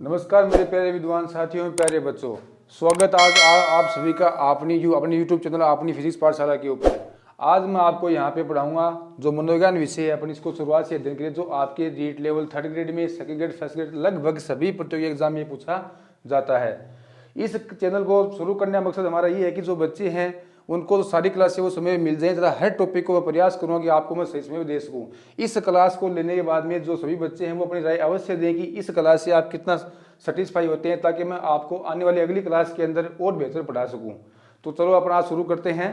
नमस्कार मेरे प्यारे विद्वान साथियों, प्यारे बच्चों, स्वागत आज आप सभी का अपने यूट्यूब चैनल अपनी फिजिक्स पाठशाला के ऊपर। आज मैं आपको यहाँ पे पढ़ाऊंगा जो मनोविज्ञान विषय है अपन इसको शुरुआत से अध्ययन करें, जो आपके रीट लेवल 3rd ग्रेड में, 2nd ग्रेड, 1st ग्रेड लगभग सभी प्रतियोगी एग्जाम में पूछा जाता है। इस चैनल को शुरू करने का मकसद हमारा ये है कि जो बच्चे हैं उनको तो सारी क्लास से वो समय मिल जाए, तथा हर टॉपिक को मैं प्रयास करूँगा कि आपको मैं सही समय में दे सकूँ। इस क्लास को लेने के बाद में जो सभी बच्चे हैं वो अपनी राय अवश्य दें कि इस क्लास से आप कितना सेटिस्फाई होते हैं, ताकि मैं आपको आने वाली अगली क्लास के अंदर और बेहतर पढ़ा सकूँ। तो चलो अपन आज शुरू करते हैं।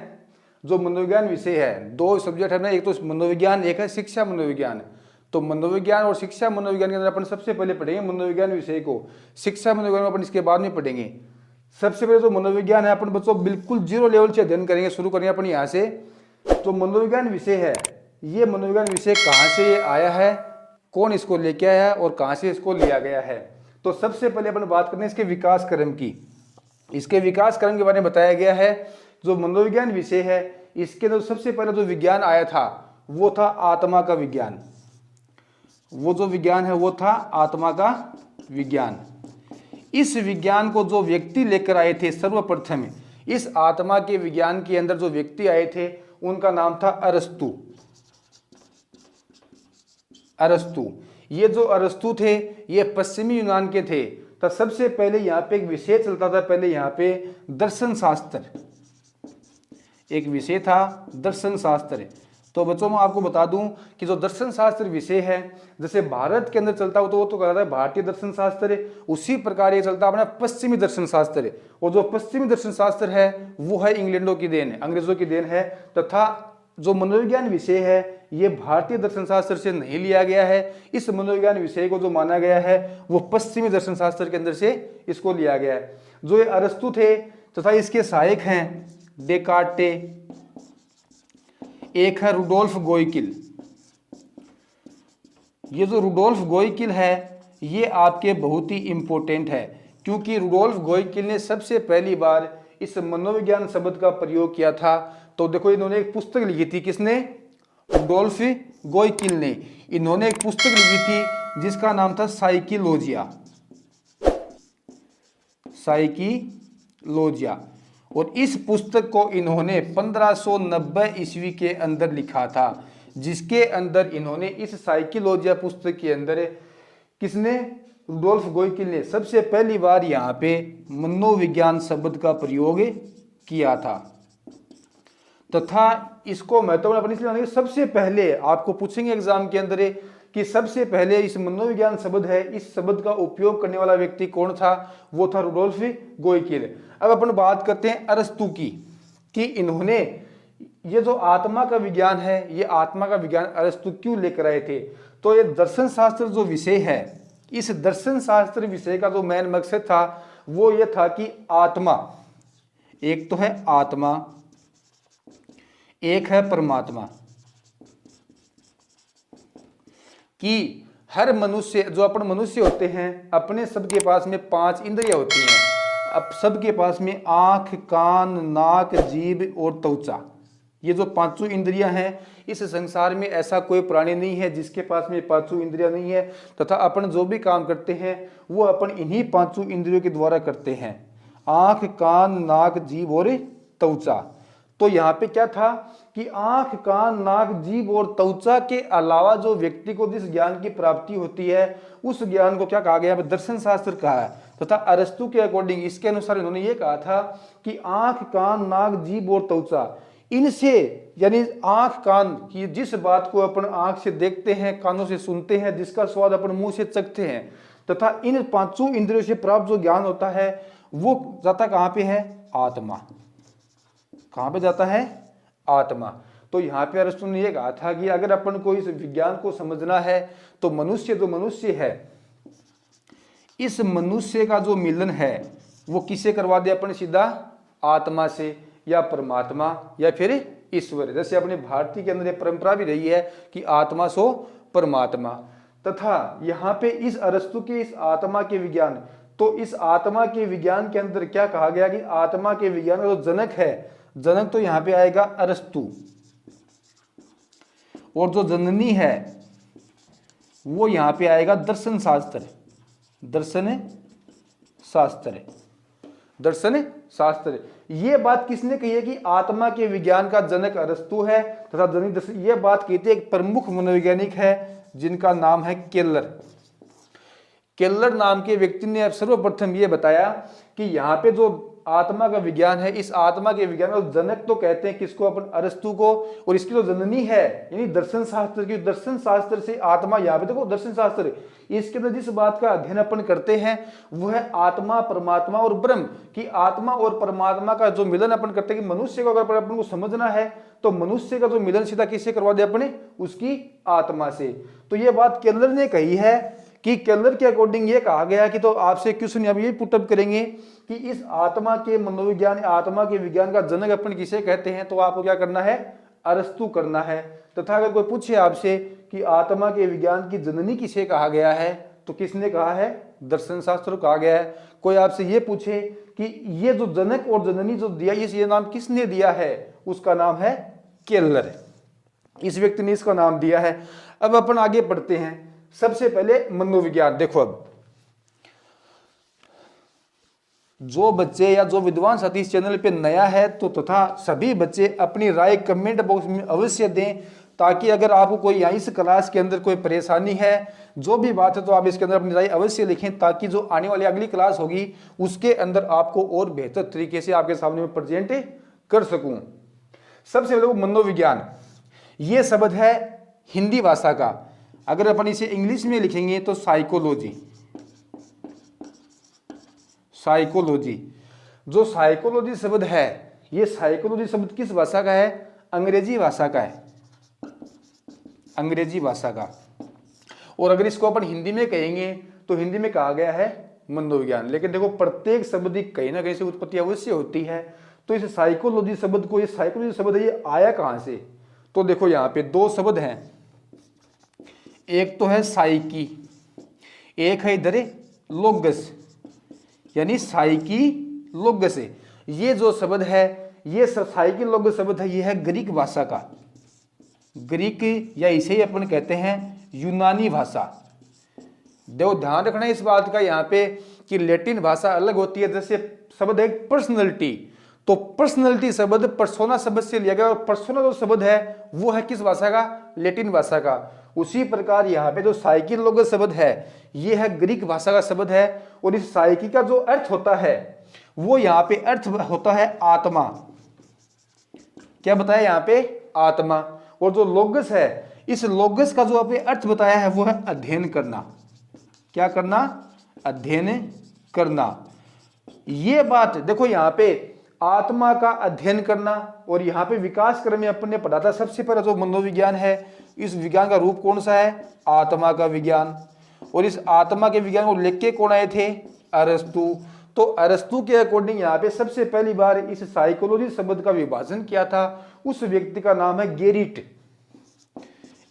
जो मनोविज्ञान विषय है, दो सब्जेक्ट है ना, एक तो मनोविज्ञान, एक है शिक्षा मनोविज्ञान। तो मनोविज्ञान और शिक्षा मनोविज्ञान के अंदर अपन सबसे पहले पढ़ेंगे मनोविज्ञान विषय को, शिक्षा मनोविज्ञान अपन इसके बाद में पढ़ेंगे। सबसे पहले जो मनोविज्ञान है अपन बच्चों बिल्कुल 0 लेवल से अध्ययन करेंगे, शुरू करेंगे अपन यहाँ से। तो मनोविज्ञान विषय है, ये मनोविज्ञान विषय कहाँ से ये आया है, कौन इसको लेके आया है और कहाँ से इसको लिया गया है। तो सबसे पहले अपन बात करते हैं इसके विकास क्रम की। इसके विकास क्रम के बारे में बताया गया है। जो मनोविज्ञान विषय है इसके अंदर सबसे पहले जो विज्ञान आया था वो था आत्मा का विज्ञान। वो जो विज्ञान है वो था आत्मा का विज्ञान। इस विज्ञान को जो व्यक्ति लेकर आए थे सर्वप्रथम, इस आत्मा के विज्ञान के अंदर जो व्यक्ति आए थे उनका नाम था अरस्तु। अरस्तु, ये जो अरस्तु थे ये पश्चिमी यूनान के थे। तो सबसे पहले यहाँ पे एक विषय चलता था, पहले यहाँ पे दर्शन शास्त्र, एक विषय था दर्शन शास्त्र। तो बच्चों मैं आपको बता दूं कि जो दर्शन शास्त्र विषय है, जैसे भारत के अंदर चलता हो तो वो तो कहता है भारतीय दर्शन शास्त्र, उसी प्रकार ये चलता अपना पश्चिमी दर्शन शास्त्र। और जो पश्चिमी दर्शन शास्त्र है वो है इंग्लैंडों की देन है, अंग्रेजों की देन है। तथा जो मनोविज्ञान विषय है ये भारतीय दर्शन शास्त्र से नहीं लिया गया है। इस मनोविज्ञान विषय को जो माना गया है वो पश्चिमी दर्शन शास्त्र के अंदर से इसको लिया गया है। जो ये अरस्तु थे तथा इसके सहायक हैं डेकार्टे, एक है रुडोल्फ गोइकिल। ये जो रुडोल्फ गोइकिल है ये आपके बहुत ही इंपॉर्टेंट है, क्योंकि रुडोल्फ गोइकिल ने सबसे पहली बार इस मनोविज्ञान शब्द का प्रयोग किया था। तो देखो इन्होंने एक पुस्तक लिखी थी, किसने? रुडोल्फ गोइकिल ने। इन्होंने एक पुस्तक लिखी थी जिसका नाम था साइकिलोजिया। साइकिलोजिया। और इस पुस्तक को इन्होंने 1590 ईस्वी के अंदर लिखा था, जिसके अंदर इन्होंने इस साइकिलोजिया पुस्तक के अंदर किसने? रुडोल्फ गोइकिल ने सबसे पहली बार यहाँ पे मनोविज्ञान शब्द का प्रयोग किया था। तथा इसको महत्वपूर्ण अपन इसलिए सबसे पहले आपको पूछेंगे एग्जाम के अंदर कि सबसे पहले इस मनोविज्ञान शब्द है, इस शब्द का उपयोग करने वाला व्यक्ति कौन था? वो था रुडोल्फ गोइकिल। अब अपन बात करते हैं अरस्तु की, कि इन्होंने ये जो आत्मा का विज्ञान है, ये आत्मा का विज्ञान अरस्तु क्यों लेकर आए थे? तो ये दर्शन शास्त्र जो विषय है, इस दर्शन शास्त्र विषय का जो मेन मकसद था वो ये था कि आत्मा, एक तो है आत्मा, एक है परमात्मा, कि हर मनुष्य, जो अपन मनुष्य होते हैं, अपने सबके पास में 5 इंद्रियां होती हैं। अब सबके पास में आंख, कान, नाक, जीभ और त्वचा, ये जो 5 इंद्रियां हैं, इस संसार में ऐसा कोई प्राणी नहीं है जिसके पास में 5 इंद्रियां नहीं है। तथा अपन जो भी काम करते हैं वो अपन इन्हीं 5 इंद्रियों के द्वारा करते हैं, आंख, कान, नाक, जीभ और त्वचा। तो यहाँ पे क्या था कि आंख, कान, नाक, जीभ और त्वचा के अलावा जो व्यक्ति को जिस ज्ञान की प्राप्ति होती है उस ज्ञान को क्या कहा गया? दर्शन शास्त्र कहा है। तथा अरस्तु के अकॉर्डिंग, इसके अनुसार इन्होंने ये कहा था कि आंख, कान, नाक, जीभ और त्वचा, इनसे, यानी आंख, कान की जिस बात को अपन आंख से देखते हैं, कानों से सुनते हैं, जिसका स्वाद अपन मुंह से चखते हैं, तथा इन 5 इंद्रियों से प्राप्त जो ज्ञान होता है वो जाता कहाँ पे है? आत्मा। कहाँ पे जाता है? आत्मा। तो यहाँ पे अरस्तु ने ये कहा था कि अगर अपन को इस विज्ञान को समझना है तो मनुष्य, जो मनुष्य है, इस मनुष्य का जो मिलन है वो किससे करवा दे? अपन सीधा आत्मा से, या परमात्मा, या फिर ईश्वर। जैसे अपने भारतीय के अंदर परंपरा भी रही है कि आत्मा सो परमात्मा। तथा यहाँ पे इस अरस्तु के इस आत्मा के विज्ञान, तो इस आत्मा के विज्ञान के अंदर क्या कहा गया कि आत्मा के विज्ञान का जो जनक है, जनक तो यहाँ पे आएगा अरस्तु, और जो जननी है वो यहाँ पे आएगा दर्शन शास्त्र। दर्शन शास्त्र, दर्शन शास्त्र। ये बात किसने कही है कि आत्मा के विज्ञान का जनक अरस्तु है तथा जनक दर्शन, ये बात कहते हैं एक प्रमुख मनोवैज्ञानिक है जिनका नाम है केलर। केलर नाम के व्यक्ति ने सर्वप्रथम ये बताया कि यहाँ पे जो आत्मा का विज्ञान है, इस आत्मा के विज्ञान का जनक तो कहते हैं किसको, अपन अरस्तु को, और इसकी जो जननी है यानी दर्शन शास्त्र की, दर्शन शास्त्र से आत्मा, यहाँ पे देखो दर्शन शास्त्र, इसके अंदर जिस बात का अध्ययन अपन करते हैं वो है आत्मा, परमात्मा और ब्रह्म की, आत्मा और परमात्मा का जो मिलन अपन करते हैं कि मनुष्य को अगर अपन को समझना है तो मनुष्य का जो मिलन सीधा किससे करवा दे अपने, उसकी आत्मा से। तो ये बात केलर ने कही है कि केलर के अकॉर्डिंग ये कहा गया कि, तो आपसे क्वेश्चन अब ये पुटअप करेंगे कि इस आत्मा के मनोविज्ञान, आत्मा के विज्ञान का जनक अपन किसे कहते हैं, तो आपको क्या करना है, अरस्तु करना है। तथा अगर कोई पूछे आपसे कि आत्मा के विज्ञान की जननी किसे कहा गया है, तो किसने कहा है, दर्शन शास्त्र कहा गया है। कोई आपसे ये पूछे कि ये जो जनक और जननी जो दिया, ये नाम किसने दिया है, उसका नाम है केलर, इस व्यक्ति ने इसका नाम दिया है। अब अपन आगे बढ़ते हैं। सबसे पहले मनोविज्ञान देखो, अब जो बच्चे या जो विद्वान साथी इस चैनल पे नया है तो तथा सभी बच्चे अपनी राय कमेंट बॉक्स में अवश्य दें, ताकि अगर आपको कोई यहाँ इस क्लास के अंदर कोई परेशानी है, जो भी बात है, तो आप इसके अंदर अपनी राय अवश्य लिखें, ताकि जो आने वाली अगली क्लास होगी उसके अंदर आपको और बेहतर तरीके से आपके सामने में प्रेजेंट कर सकूं। सबसे पहले मनोविज्ञान, ये शब्द है हिंदी भाषा का, अगर अपन इसे इंग्लिश में लिखेंगे तो साइकोलॉजी, साइकोलॉजी। जो साइकोलॉजी शब्द है, ये साइकोलॉजी शब्द किस भाषा का है, अंग्रेजी भाषा का है, अंग्रेजी भाषा का। और अगर इसको अपन हिंदी में कहेंगे तो हिंदी में कहा गया है मनोविज्ञान। लेकिन देखो प्रत्येक शब्द की कहीं ना कहीं से उत्पत्ति अवश्य होती है, तो इस साइकोलॉजी शब्द को, ये साइकोलॉजी शब्द है, ये आया कहां से, तो देखो यहाँ पे दो शब्द हैं, एक तो है साइकी, एक है इधर लोगस, यानी साइकी लोगस। ये जो शब्द है, ये साइकी लोगस शब्द है, ये है ग्रीक भाषा का, ग्रीक या इसे ही अपन कहते हैं यूनानी भाषा। देखो ध्यान रखना इस बात का यहाँ पे कि लैटिन भाषा अलग होती है। जैसे शब्द है पर्सनैलिटी, तो पर्सनैलिटी शब्द पर्सोना शब्द से लिया गया, और पर्सोना जो शब्द है वो है किस भाषा का, लैटिन भाषा का। उसी प्रकार यहाँ पे जो साइकी लोगस शब्द है, ये है ग्रीक भाषा का शब्द है, और इस साइकी का जो अर्थ होता है वो यहाँ पे अर्थ होता है आत्मा। क्या बताया यहाँ पे, आत्मा। और जो लोगस है, इस लोगस का जो आपने अर्थ बताया है वो है अध्ययन करना। क्या करना, अध्ययन करना। ये बात देखो यहाँ पे आत्मा का अध्ययन करना, और यहाँ पे विकास क्रम में अपन ने पढ़ा था सबसे पहले जो मनोविज्ञान है, इस विज्ञान का रूप कौन सा है, आत्मा का विज्ञान। और इस आत्मा के विज्ञान को लेख के कौन आए थे, अरस्तु। तो अरस्तु के अकॉर्डिंग यहाँ पे सबसे पहली बार इस साइकोलॉजी शब्द का विभाजन किया था, उस व्यक्ति का नाम है गेरिट।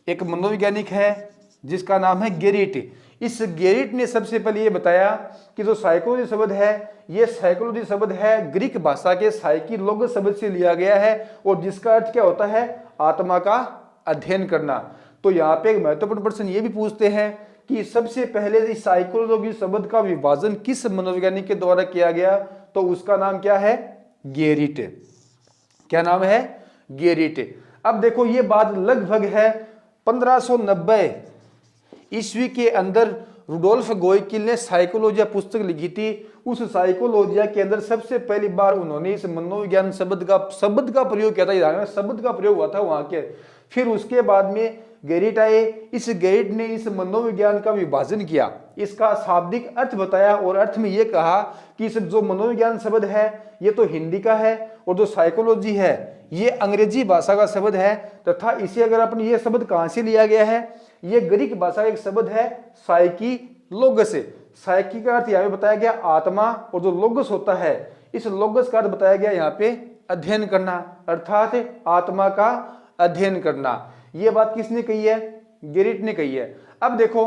एक मनोवैज्ञानिक है जिसका नाम है गेरिट। इस गेरिट ने सबसे पहले ये बताया कि जो साइकोलॉजी शब्द है, ये साइकोलॉजी शब्द है ग्रीक भाषा के साइकी लोगस शब्द से लिया गया है, और जिसका अर्थ क्या होता है, आत्मा का अध्ययन करना। तो यहाँ पे एक महत्वपूर्ण प्रश्न ये भी पूछते हैं कि सबसे पहले इस साइकोलॉजी शब्द का विभाजन किस मनोवैज्ञानिक के द्वारा किया गया, तो उसका नाम क्या है, गेरिट। क्या नाम है, गेरिट। अब देखो ये बात लगभग है 1590 ईस्वी के अंदर रुडोल्फ गोइकिल ने साइकोलॉजिया पुस्तक लिखी थी। उस साइकोलॉजिया के अंदर सबसे पहली बार उन्होंने इस मनोविज्ञान शब्द का प्रयोग किया था, शब्द का प्रयोग हुआ था वहां के। फिर उसके बाद में गेरिट आए। इस गेरिट ने इस मनोविज्ञान का विभाजन किया, इसका शाब्दिक अर्थ बताया, और अर्थ में यह कहा कि इस जो मनोविज्ञान शब्द है ये तो हिंदी का है, और जो साइकोलॉजी है ये अंग्रेजी भाषा का शब्द है, तथा इसे अगर अपन ये शब्द कहां से लिया गया है, ये ग्रीक भाषा का एक शब्द है साइकी लोगस। साइकी का अर्थ यहाँ पे बताया गया आत्मा, और जो लोगस होता है, इस लोगस का अर्थ बताया गया यहाँ पे अध्ययन करना, अर्थात आत्मा का अध्ययन करना। ये बात किसने कही है, गेरिट ने कही है। अब देखो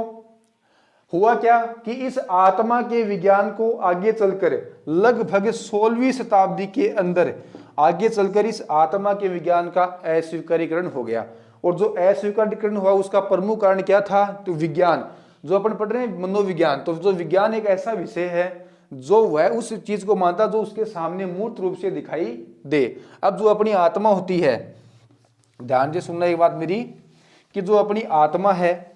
हुआ क्या कि इस आत्मा के विज्ञान को आगे चलकर लगभग 16वीं शताब्दी के अंदर आगे चलकर इस आत्मा के विज्ञान का अस्वीकारीकरण हो गया। और जो अस्वीकारीकरण हुआ उसका प्रमुख कारण क्या था, तो विज्ञान जो अपन पढ़ रहे हैं मनोविज्ञान, तो जो विज्ञान एक ऐसा विषय है जो वह उस चीज को मानता जो उसके सामने मूर्त रूप से दिखाई दे। अब जो अपनी आत्मा होती है, ध्यान से सुनना एक बात मेरी, कि जो अपनी आत्मा है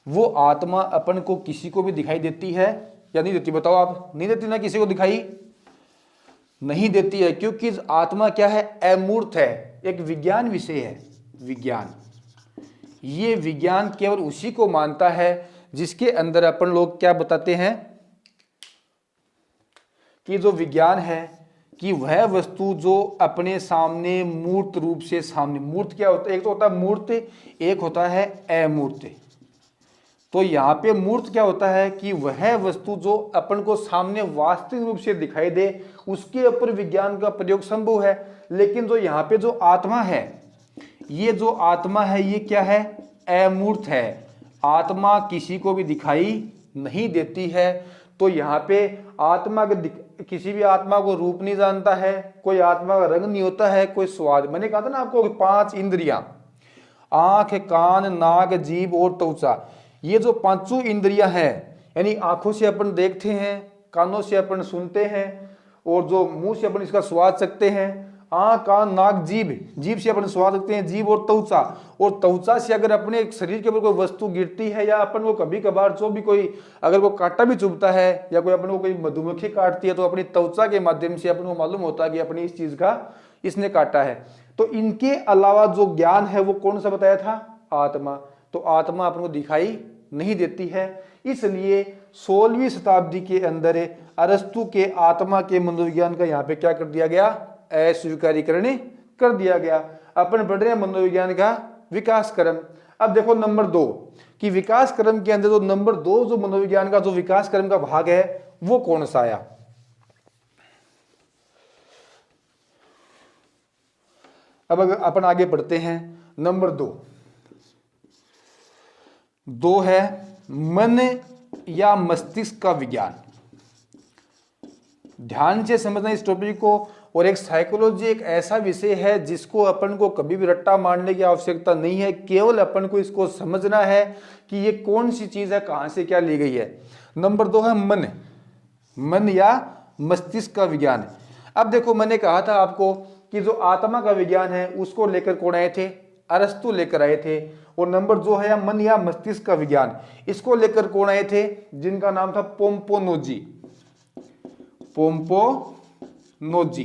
वो आत्मा अपन को किसी को भी दिखाई देती है या नहीं देती? बताओ आप। नहीं देती ना, किसी को दिखाई नहीं देती है, क्योंकि आत्मा क्या है? अमूर्त है, एक विज्ञान विषय है। विज्ञान, ये विज्ञान केवल उसी को मानता है जिसके अंदर अपन लोग क्या बताते हैं कि जो विज्ञान है कि वह वस्तु जो अपने सामने मूर्त रूप से सामने, मूर्त क्या होता है? एक तो होता है मूर्त, एक होता है अमूर्त। तो यहाँ पे मूर्त क्या होता है कि वह वस्तु जो अपन को सामने वास्तविक रूप से दिखाई दे, उसके ऊपर विज्ञान का प्रयोग संभव है। लेकिन जो यहाँ पे जो आत्मा है, ये जो आत्मा है ये क्या है? अमूर्त है। आत्मा किसी को भी दिखाई नहीं देती है। तो यहाँ पे आत्मा के किसी भी आत्मा को रूप नहीं जानता है, कोई आत्मा का रंग नहीं होता है, कोई स्वाद। मैंने कहा था ना आपको 5 इंद्रियां, आंख, कान, नाक, जीभ और त्वचा, ये जो 5 इंद्रियां हैं, यानी आंखों से अपन देखते हैं, कानों से अपन सुनते हैं, और जो मुंह से अपन इसका स्वाद सकते हैं, आंख, कान, नाक, जीभ, जीभ से अपन स्वाद सकते हैं, जीभ और त्वचा। और त्वचा से अगर अपने शरीर के ऊपर कोई वस्तु गिरती है, या अपन को कभी कभार जो भी कोई अगर वो कांटा भी चुभता है, या कोई अपन को कोई मधुमक्खी काटती है, तो अपनी त्वचा के माध्यम से अपन को मालूम होता है कि अपनी इस चीज का इसने काटा है। तो इनके अलावा जो ज्ञान है वो कौन सा बताया था? आत्मा। तो आत्मा अपन को दिखाई नहीं देती है। इसलिए 16वीं शताब्दी के अंदर अरस्तु के आत्मा के मनोविज्ञान का यहाँ पे क्या कर दिया गया? अस्वीकारीकरण कर दिया गया। अपन पढ़ रहे हैं मनोविज्ञान का विकास क्रम। अब देखो नंबर 2 कि विकास क्रम के अंदर जो नंबर 2 जो मनोविज्ञान का जो विकास क्रम का भाग है वो कौन सा आया? अब अगर अपन आगे बढ़ते हैं, नंबर 2 है मन या मस्तिष्क का विज्ञान। ध्यान से समझना इस टॉपिक को। और एक साइकोलॉजी एक ऐसा विषय है जिसको अपन को कभी भी रट्टा मारने की आवश्यकता नहीं है, केवल अपन को इसको समझना है कि ये कौन सी चीज है, कहां से क्या ली गई है। नंबर 2 है मन या मस्तिष्क का विज्ञान। अब देखो, मैंने कहा था आपको कि जो आत्मा का विज्ञान है उसको लेकर कौन आए थे? अरस्तु लेकर आए थे। और नंबर 2 है मन या मस्तिष्क का विज्ञान, इसको लेकर कौन आए थे? जिनका नाम था पोम्पोनोजी। पोम्पोनोजी।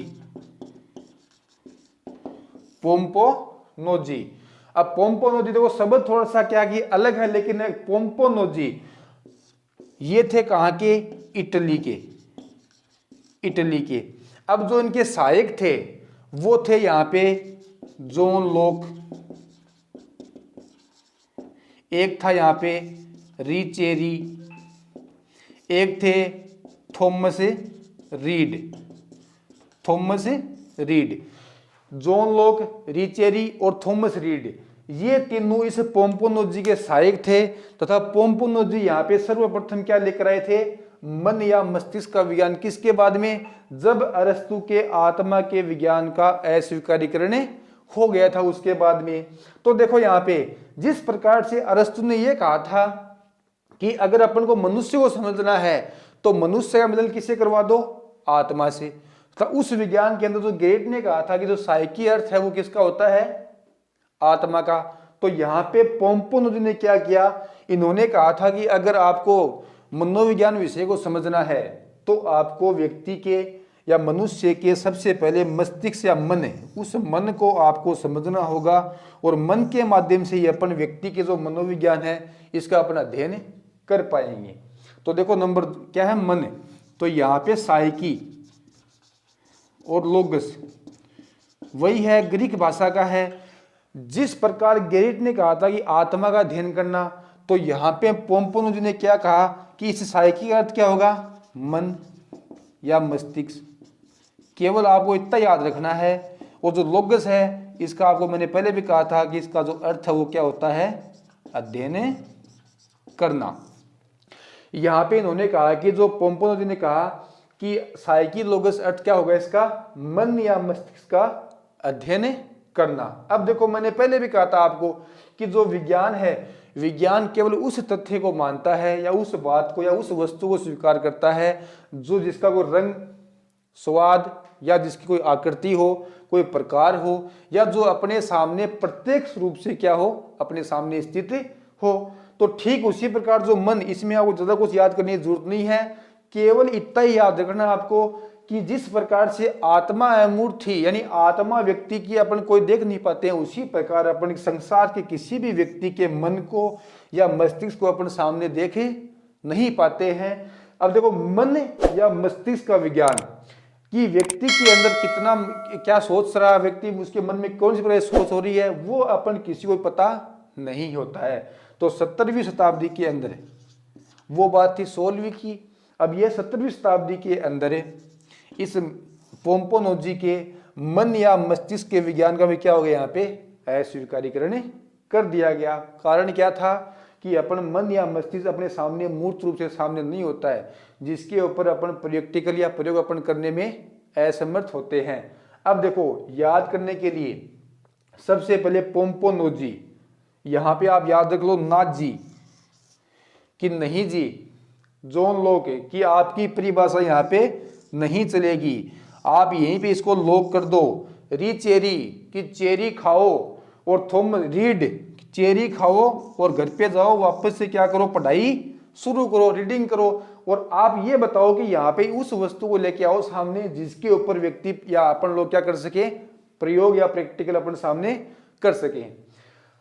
अब पोम्पोनोजी देखो शब्द थोड़ा सा क्या कि अलग है, लेकिन पोम्पोनोजी ये थे कहां के? इटली के। अब जो इनके सहायक थे वो थे यहां पे जॉन लॉक, एक था यहां पे रिचेरी, एक थे थॉमस रीड। जॉन लॉक, रिचेरी और थॉमस रीड, ये तीनों इस पोम्पोनोजी के सहायक थे। तथा पोम्पोनोजी यहाँ पे सर्वप्रथम क्या लेकर आए थे? मन या मस्तिष्क का विज्ञान। किसके बाद में? जब अरस्तु के आत्मा के विज्ञान का अस्वीकारीकरण हो गया था उसके बाद में। तो देखो यहाँ पे जिस प्रकार से अरस्तु ने यह कहा था कि अगर अपन को मनुष्य को समझना है तो मनुष्य का मिलन किससे करवा दो? आत्मा से। तो उस विज्ञान के अंदर जो गेट ने कहा था कि जो साइकी अर्थ है वो किसका होता है? आत्मा का। तो यहाँ पे पोम्पोनोजी ने क्या किया? इन्होंने कहा था कि अगर आपको मनोविज्ञान विषय को समझना है तो आपको व्यक्ति के या मनुष्य के सबसे पहले मस्तिष्क या मन है, उस मन को आपको समझना होगा। और मन के माध्यम से ही अपन व्यक्ति के जो मनोविज्ञान है इसका अपना अध्ययन कर पाएंगे। तो देखो नंबर क्या है? मन। तो यहाँ पे साइकी और लोगस वही है, ग्रीक भाषा का है। जिस प्रकार गेरिट ने कहा था कि आत्मा का अध्ययन करना, तो यहाँ पे पोम्पोनोजी ने क्या कहा कि इस साइकी का अर्थ क्या होगा? मन या मस्तिष्क। केवल आपको इतना याद रखना है। और जो लोगस है इसका आपको मैंने पहले भी कहा था कि इसका जो अर्थ है वो क्या होता है? अध्ययन करना। यहाँ पे इन्होंने कहा कि जो पोम्पोनोजी ने कहा कि साइकी लोगस अर्थ क्या होगा इसका? मन या मस्तिष्क का अध्ययन करना। अब देखो मैंने पहले भी कहा था आपको कि जो विज्ञान है, विज्ञान केवल उस तथ्य को मानता है या उस बात को या उस वस्तु को स्वीकार करता है जो जिसका कोई रंग, स्वाद या जिसकी कोई आकृति हो, कोई प्रकार हो, या जो अपने सामने प्रत्यक्ष रूप से क्या हो, अपने सामने स्थित हो। तो ठीक उसी प्रकार जो मन, इसमें आपको ज्यादा कुछ याद करने की जरूरत नहीं है, केवल इतना ही याद रखना आपको कि जिस प्रकार से आत्मा अमूर्त थी, यानी आत्मा व्यक्ति की अपन कोई देख नहीं पाते हैं, उसी प्रकार अपन संसार के किसी भी व्यक्ति के मन को या मस्तिष्क को अपन सामने देखे नहीं पाते हैं। अब देखो मन या मस्तिष्क का विज्ञान कि व्यक्ति के अंदर कितना क्या सोच रहा है, व्यक्ति उसके मन में कौन सी प्रकार सोच हो रही है, वो अपन किसी को पता नहीं होता है। तो 17वीं शताब्दी के अंदर वो बात थी 16वीं की। अब ये 17वीं शताब्दी के अंदर इस पोम्पोनोजी के मन या मस्तिष्क के विज्ञान का भी क्या हो गया, यहाँ पे अस्वीकारीकरण कर दिया गया। कारण क्या था कि अपन मन या मस्तिष्क अपने सामने मूर्त रूप से सामने नहीं होता है, जिसके ऊपर अपन प्रैक्टिकल या प्रयोग अपन करने में असमर्थ होते हैं। अब देखो याद करने के लिए सबसे पहले पोम्पोनोजी, यहाँ पे आप याद रख लो नाजी कि नहीं जी, जोन लोक कि आपकी परिभाषा यहाँ पे नहीं चलेगी, आप यहीं पे इसको लॉक कर दो। री चेरी कि चेरी खाओ, और थुम रीड चेरी खाओ और घर पे जाओ, वापस से क्या करो, पढ़ाई शुरू करो, रीडिंग करो, और आप ये बताओ कि यहाँ पे उस वस्तु को लेके आओ सामने जिसके ऊपर व्यक्ति या अपन लोग क्या कर सके, प्रयोग या प्रैक्टिकल अपन सामने कर सके।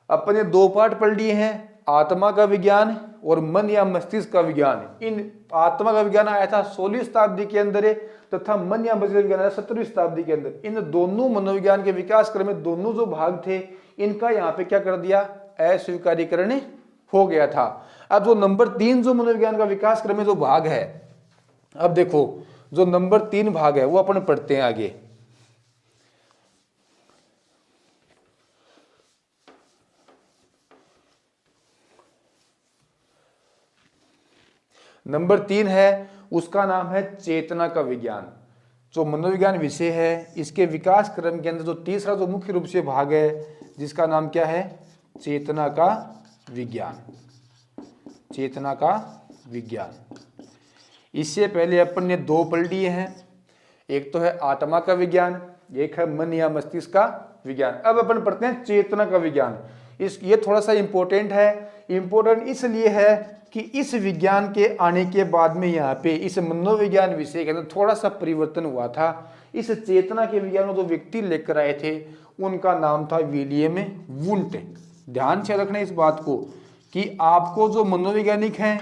अपने दो पार्ट पढ़ लिए हैं, आत्मा का विज्ञान और मन या मस्तिष्क का विज्ञान। इन आत्मा का विज्ञान आया था 16वीं शताब्दी के अंदर तथा मन या मस्तिष्क का विज्ञान आया 17वीं शताब्दी के अंदर। इन दोनों मनोविज्ञान के विकास क्रम में दोनों जो भाग थे इनका यहाँ पे क्या कर दिया, अस्वीकारीकरण हो गया था। अब जो नंबर 3 जो मनोविज्ञान का विकास क्रम में जो भाग है, अब देखो जो नंबर 3 भाग है वो अपन पढ़ते हैं आगे। नंबर 3 है, उसका नाम है चेतना का विज्ञान। जो मनोविज्ञान विषय है इसके विकास क्रम के अंदर जो तीसरा जो मुख्य रूप से भाग है जिसका नाम क्या है, चेतना का विज्ञान। चेतना का विज्ञान, इससे पहले अपन ने 2 पढ़ लिए हैं, एक तो है आत्मा का विज्ञान, एक है मन या मस्तिष्क का विज्ञान। अब अपन पढ़ते हैं चेतना का विज्ञान। ये थोड़ा सा इंपॉर्टेंट है। इंपॉर्टेंट इसलिए है कि इस विज्ञान के आने के बाद में यहाँ पे इस मनोविज्ञान विषय के अंदर थोड़ा सा परिवर्तन हुआ था। इस चेतना के विज्ञान में जो व्यक्ति लेकर आए थे उनका नाम था विलियम वुंट। ध्यान से रखना इस बात को कि आपको जो मनोवैज्ञानिक हैं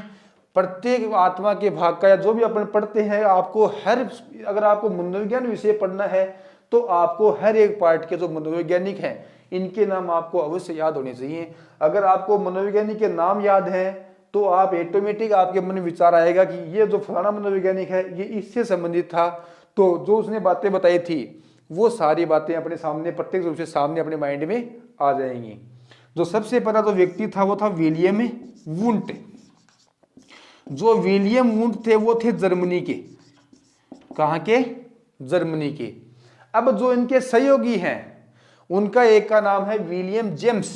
प्रत्येक आत्मा के भाग का या जो भी अपन पढ़ते हैं, आपको अगर आपको मनोविज्ञान विषय पढ़ना है तो आपको हर एक पार्ट के जो मनोवैज्ञानिक हैं इनके नाम आपको अवश्य याद होने चाहिए। अगर आपको मनोवैज्ञानिक के नाम याद हैं तो आप ऑटोमेटिक आपके मन में विचार आएगा कि ये जो फलाना मनोवैज्ञानिक है ये इससे संबंधित था, तो जो उसने बातें बताई थी वो सारी बातें अपने सामने प्रत्यक्ष रूप से सामने अपने माइंड में आ जाएंगी। जो सबसे पहला जो व्यक्ति था वो था विलियम वुंट। जो विलियम वुंट थे वो थे जर्मनी के। कहाँ के? जर्मनी के। अब जो इनके सहयोगी हैं उनका एक का नाम है विलियम जेम्स।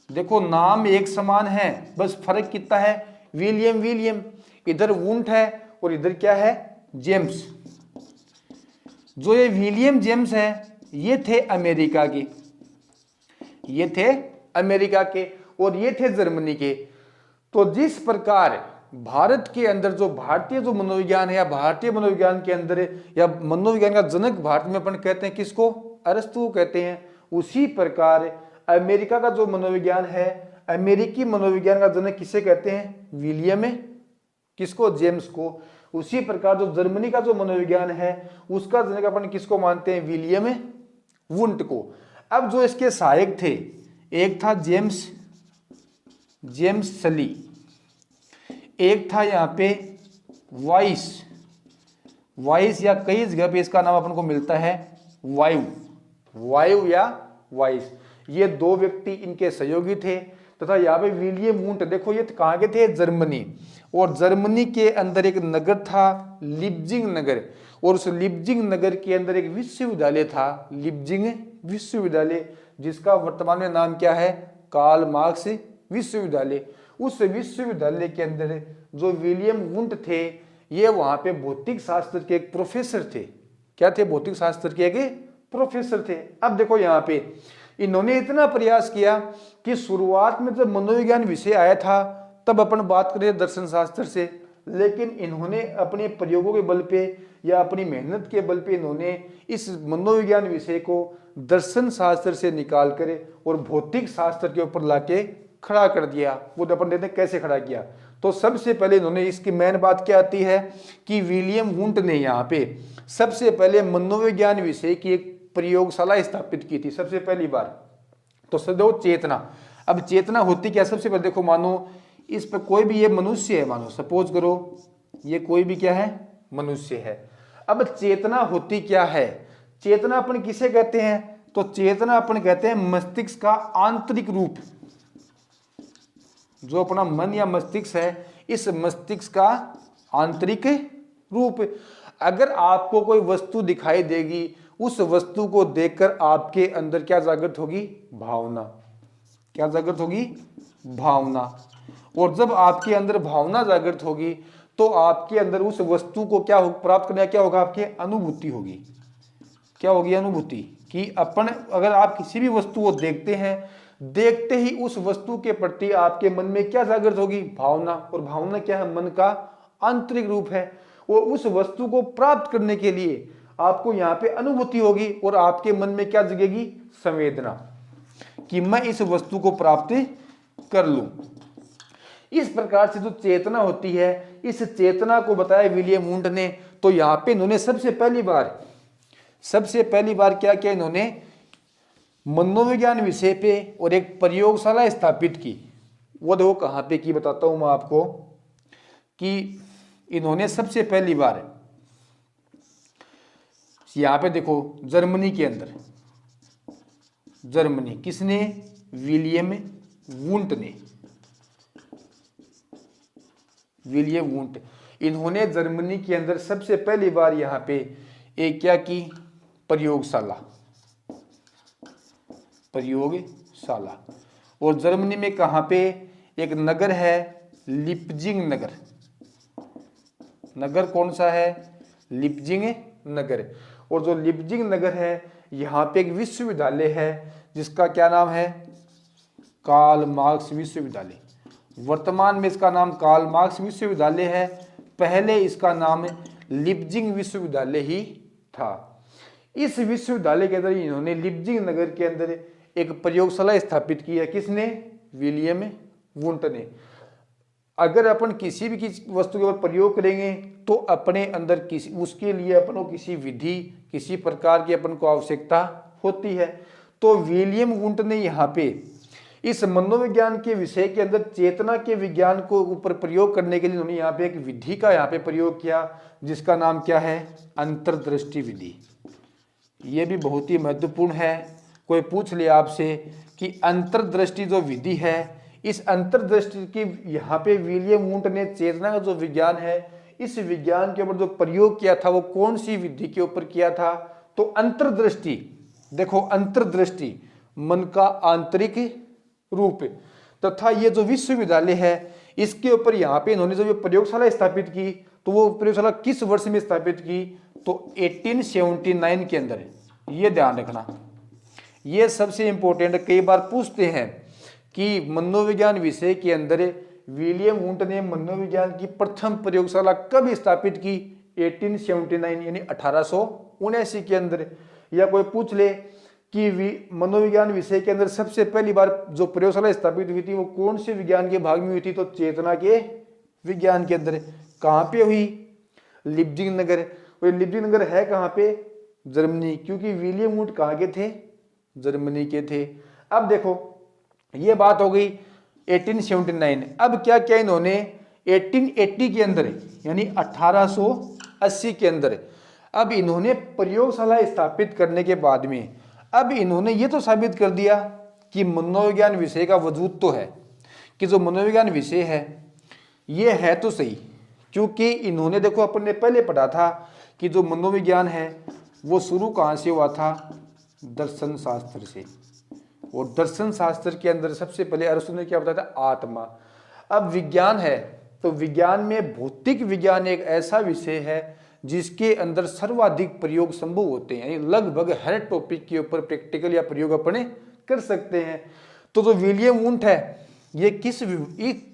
देखो नाम एक समान है, बस फर्क कितना है, विलियम इधर वुंट है और इधर क्या है, जेम्स। जो ये विलियम जेम्स है ये थे अमेरिका के, ये थे अमेरिका के और ये थे जर्मनी के। तो जिस प्रकार भारत के अंदर जो भारतीय जो मनोविज्ञान है या भारतीय मनोविज्ञान के अंदर या मनोविज्ञान का जनक भारत में अपन कहते हैं किसको, अरस्तु कहते हैं, उसी प्रकार अमेरिका का जो मनोविज्ञान है, अमेरिकी मनोविज्ञान का जनक किसे कहते हैं, विलियम किसको, जेम्स को। उसी प्रकार जो जर्मनी का जो मनोविज्ञान है उसका जनक अपन किसको मानते हैं, विलियम वुंट को। अब जो इसके सहायक थे एक था जेम्स सली, एक था यहाँ पे वाइस या कई जगह पे इसका नाम अपन को मिलता है वायु या वाइस। ये दो व्यक्ति इनके सहयोगी थे तथा यहाँ पे विलियम वुंट, देखो ये कहाँ के थे, जर्मनी। और जर्मनी के अंदर एक नगर था लिप्जिंग नगर, और उस लिप्जिंग नगर के अंदर एक विश्वविद्यालय था लिप्जिंग विश्वविद्यालय, जिसका वर्तमान में नाम क्या है, कार्ल मार्क्स विश्वविद्यालय। उस विश्वविद्यालय के अंदर जो विलियम वुंट थे, ये वहां पे भौतिक शास्त्र के एक प्रोफेसर थे। क्या थे? भौतिक शास्त्र के एक प्रोफेसर थे। अब देखो यहाँ पे इन्होंने इतना प्रयास किया कि शुरुआत में जब मनोविज्ञान विषय आया था तब अपन बात करें दर्शन शास्त्र से, लेकिन इन्होंने अपने प्रयोगों के बल पे या अपनी मेहनत के बल पे इन्होंने इस मनोविज्ञान विषय को दर्शन शास्त्र से निकाल कर और भौतिक शास्त्र के ऊपर लाके खड़ा कर दिया। वो अपन देखते हैं कैसे खड़ा किया। तो सबसे पहले इन्होंने, इसकी मेन बात क्या आती है कि विलियम वुंट ने यहाँ पे सबसे पहले मनोविज्ञान विषय की एक प्रयोगशाला स्थापित की थी सबसे पहली बार। तो सदैव चेतना। अब चेतना होती क्या? सबसे पहले देखो, मानो इस पर कोई भी ये मनुष्य है, मानो सपोज करो ये कोई भी क्या है, मनुष्य है। अब चेतना होती क्या है? चेतना अपन किसे कहते हैं? तो चेतना अपन कहते हैं मस्तिष्क का आंतरिक रूप। जो अपना मन या मस्तिष्क है, इस मस्तिष्क का आंतरिक रूप। अगर आपको कोई वस्तु दिखाई देगी, उस वस्तु को देखकर आपके अंदर क्या जागृत होगी? भावना। क्या जागृत होगी? भावना। और जब आपके अंदर भावना जागृत होगी तो आपके अंदर उस वस्तु को क्या प्राप्त करने क्या होगा? आपके अनुभूति होगी। क्या होगी? अनुभूति। कि अपन अगर आप किसी भी वस्तु को देखते हैं, देखते ही उस वस्तु के प्रति आपके मन में क्या जागृत होगी? भावना। और भावना क्या है? मन का आंतरिक रूप है। और उस वस्तु को प्राप्त करने के लिए आपको यहाँ पे अनुभूति होगी और आपके मन में क्या जगेगी? संवेदना, कि मैं इस वस्तु को प्राप्त कर लूं। इस प्रकार से जो चेतना होती है, इस चेतना को बताया विलियम वुंट ने। तो यहाँ पे इन्होंने सबसे पहली बार क्या किया? इन्होंने मनोविज्ञान विषय पे और एक प्रयोगशाला स्थापित की। वो देखो कहाँ पे की, बताता हूं मैं आपको। कि इन्होंने सबसे पहली बार यहाँ पे देखो जर्मनी के अंदर, जर्मनी किसने? विलियम वुंट ने। विलियम वुंट, इन्होंने जर्मनी के अंदर सबसे पहली बार यहाँ पे एक क्या की? प्रयोगशाला। और जर्मनी में कहाँ पे? एक नगर है लिप्जिंग नगर। नगर कौन सा है? लिप्जिंग नगर। और जो लिप्जिंग नगर है, यहाँ पे एक विश्वविद्यालय है जिसका क्या नाम है? कार्ल मार्क्स विश्वविद्यालय। वर्तमान में इसका नाम कार्ल मार्क्स विश्वविद्यालय है। पहले इसका नाम लिप्जिंग विश्वविद्यालय ही था। इस विश्वविद्यालय के अंदर इन्होंने लिप्जिंग नगर के अंदर एक प्रयोगशाला स्थापित की है। किसने? विलियम वुंट ने। अगर अपन किसी भी वस्तु के ऊपर प्रयोग करेंगे तो अपने अंदर उसके लिए अपन को किसी विधि, किसी प्रकार की अपन को आवश्यकता होती है। तो विलियम वुंट ने यहाँ पे इस मनोविज्ञान के विषय के अंदर चेतना के विज्ञान को ऊपर प्रयोग करने के लिए उन्होंने यहाँ पे एक विधि का यहाँ पे प्रयोग किया, जिसका नाम क्या है? अंतर्दृष्टि विधि। ये भी बहुत ही महत्वपूर्ण है। कोई पूछ ले आपसे कि अंतर्दृष्टि जो विधि है, इस अंतर्दृष्टि की यहाँ पे विलियम वुंट ने चेतना का जो विज्ञान है, इस विज्ञान के ऊपर जो प्रयोग किया था वो कौन सी विधि के ऊपर किया था? तो अंतर्दृष्टि। देखो अंतर्दृष्टि मन का आंतरिक रूप तथा ये जो विश्वविद्यालय है इसके ऊपर यहाँ पे इन्होंने जो प्रयोगशाला स्थापित की, तो वो प्रयोगशाला किस वर्ष में स्थापित की? तो 1879 के अंदर। ये ध्यान रखना, ये सबसे इंपॉर्टेंट। कई बार पूछते हैं कि मनोविज्ञान विषय के अंदर विलियम वुंट ने मनोविज्ञान की प्रथम प्रयोगशाला कब स्थापित की? 1879 यानी 1879 के अंदर। या कोई पूछ ले कि मनोविज्ञान विषय के अंदर सबसे पहली बार जो प्रयोगशाला स्थापित हुई थी वो कौन से विज्ञान के भाग में हुई थी? तो चेतना के विज्ञान के अंदर। कहाँ पे हुई? लिप्जिंग नगर। और लिप्जिंग नगर है कहाँ पे? जर्मनी। क्योंकि विलियम वुंट कहाँ के थे? जर्मनी के थे। अब देखो ये बात हो गई 1879। अब क्या किया इन्होंने 1880 के अंदर, यानी 1880 के अंदर, अब इन्होंने प्रयोगशाला स्थापित करने के बाद में अब इन्होंने ये तो साबित कर दिया कि मनोविज्ञान विषय का वजूद तो है, कि जो मनोविज्ञान विषय है ये है तो सही। क्योंकि इन्होंने देखो अपन ने पहले पढ़ा था कि जो मनोविज्ञान है वो शुरू कहाँ से हुआ था? दर्शन शास्त्र से। और दर्शन शास्त्र के अंदर सबसे पहले अरस्तु ने क्या बताया था? आत्मा। अब विज्ञान है तो विज्ञान में भौतिक विज्ञान एक ऐसा विषय है जिसके अंदर सर्वाधिक प्रयोग संभव होते हैं, यानी लगभग हर टॉपिक के ऊपर प्रैक्टिकल या प्रयोग अपने कर सकते हैं। तो जो विलियम वुंट है, ये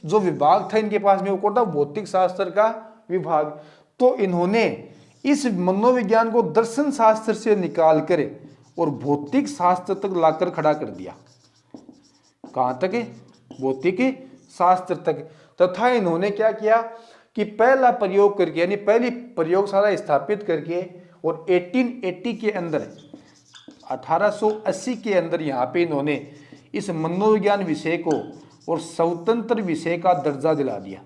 जो विभाग था इनके पास में, वो कौन था? भौतिक शास्त्र का विभाग। तो इन्होंने इस मनोविज्ञान को दर्शन शास्त्र से निकाल कर और भौतिक शास्त्र तक लाकर खड़ा कर दिया। कहाँ तक? भौतिक शास्त्र तक। तथा इन्होंने क्या किया कि पहला प्रयोग करके, यानी पहली प्रयोगशाला स्थापित करके, और 1880 के अंदर 1880 के अंदर यहाँ पे इन्होंने इस मनोविज्ञान विषय को और स्वतंत्र विषय का दर्जा दिला दिया।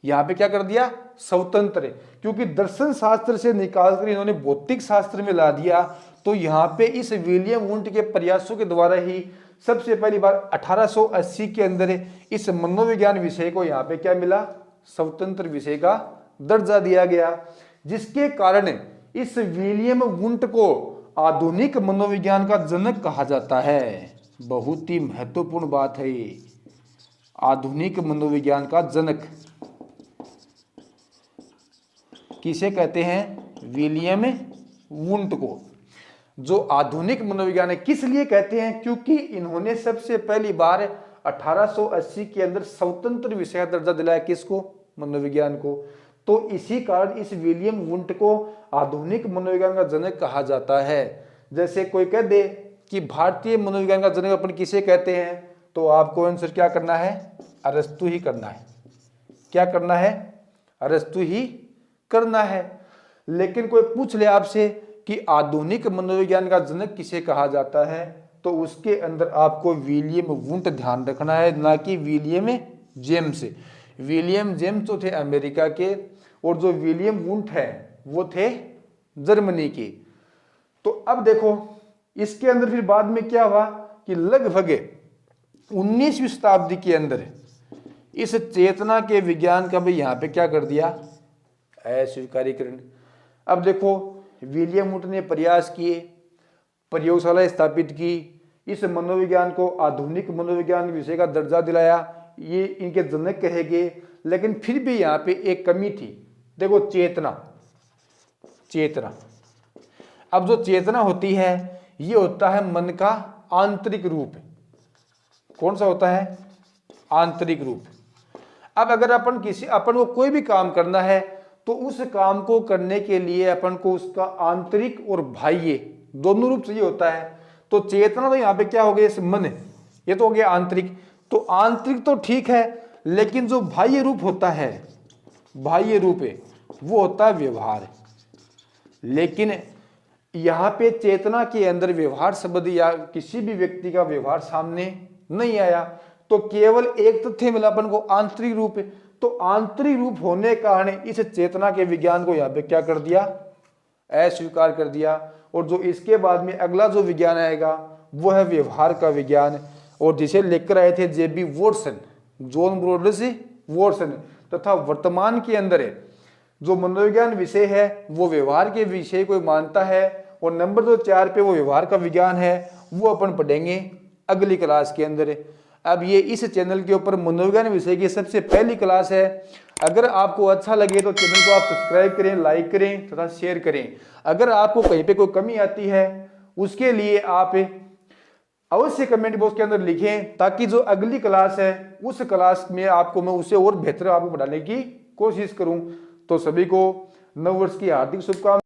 यहाँ पे क्या कर दिया? स्वतंत्र। क्योंकि दर्शन शास्त्र से निकालकर इन्होंने भौतिक शास्त्र में ला दिया। तो यहाँ पे इस विलियम वुंट के प्रयासों के द्वारा ही सबसे पहली बार 1880 के अंदर इस मनोविज्ञान विषय को यहाँ पे क्या मिला? स्वतंत्र विषय का दर्जा दिया गया, जिसके कारण इस विलियम वुंट को आधुनिक मनोविज्ञान का जनक कहा जाता है। बहुत ही महत्वपूर्ण बात है ये, आधुनिक मनोविज्ञान का जनक किसे कहते हैं? विलियम वुंट को। जो आधुनिक मनोविज्ञान है, किस लिए कहते हैं? क्योंकि इन्होंने सबसे पहली बार 1880 के अंदर स्वतंत्र विषय का दर्जा दिलाया। किसको? मनोविज्ञान को। तो इसी कारण इस विलियम वुंट को आधुनिक मनोविज्ञान का जनक कहा जाता है। जैसे कोई कह दे कि भारतीय मनोविज्ञान का जनक अपन किसे कहते हैं, तो आपको आंसर क्या करना है? अरस्तु ही करना है। क्या करना है? अरस्तु ही करना है। लेकिन कोई पूछ ले आपसे कि आधुनिक मनोविज्ञान का जनक किसे कहा जाता है, तो उसके अंदर आपको विलियम वुंट ध्यान रखना है, ना कि विलियम जेम्स। विलियम जेम्स तो थे अमेरिका के, और जो विलियम वुंट है वो थे जर्मनी के। तो अब देखो इसके अंदर फिर बाद में क्या हुआ कि लगभग 19वीं शताब्दी के अंदर इस चेतना के विज्ञान का भी यहाँ पे क्या कर दिया? अस्वीकारीकरण। अब देखो विलियम वुंट ने प्रयास किए, प्रयोगशाला स्थापित की, इस मनोविज्ञान को आधुनिक मनोविज्ञान विषय का दर्जा दिलाया, ये इनके जनक कहे गए। लेकिन फिर भी यहाँ पे एक कमी थी। देखो चेतना, अब जो चेतना होती है ये होता है मन का आंतरिक रूप। कौन सा होता है? आंतरिक रूप। अब अगर अपन को कोई भी काम करना है तो उस काम को करने के लिए अपन को उसका आंतरिक और बाह्य दोनों रूप चाहिए होता है। तो चेतना तो यहाँ पे क्या हो गया? इस मन, ये तो हो गया आंतरिक। तो आंतरिक तो ठीक है, लेकिन जो बाह्य रूप होता है, बाह्य रूप है वो होता है व्यवहार। लेकिन यहाँ पे चेतना के अंदर व्यवहार शब्द या किसी भी व्यक्ति का व्यवहार सामने नहीं आया। तो केवल एक तथ्य मिला अपन को, आंतरिक रूप। तो आंतरिक रूप होने के कारण इस चेतना के विज्ञान को यहाँ पे क्या कर दिया? अस्वीकार कर दिया। और जो इसके बाद में अगला जो विज्ञान आएगा वो है व्यवहार का विज्ञान, और जिसे लेकर आए थे जेबी वॉटसन, जॉन ब्रोडस वॉटसन। तथा वर्तमान के अंदर जो मनोविज्ञान विषय है वो व्यवहार के विषय को मानता है, और नंबर 4 पे वो व्यवहार का विज्ञान है, वो अपन पढ़ेंगे अगली क्लास के अंदर। अब ये इस चैनल के ऊपर मनोविज्ञान विषय की सबसे पहली क्लास है। अगर आपको अच्छा लगे तो चैनल को आप सब्सक्राइब करें, लाइक करें तथा शेयर करें। अगर आपको कहीं पे कोई कमी आती है उसके लिए आप अवश्य कमेंट बॉक्स के अंदर लिखें, ताकि जो अगली क्लास है उस क्लास में आपको मैं उसे और बेहतर आपको बढ़ाने की कोशिश करूं। तो सभी को नव वर्ष की हार्दिक शुभकामनाएं।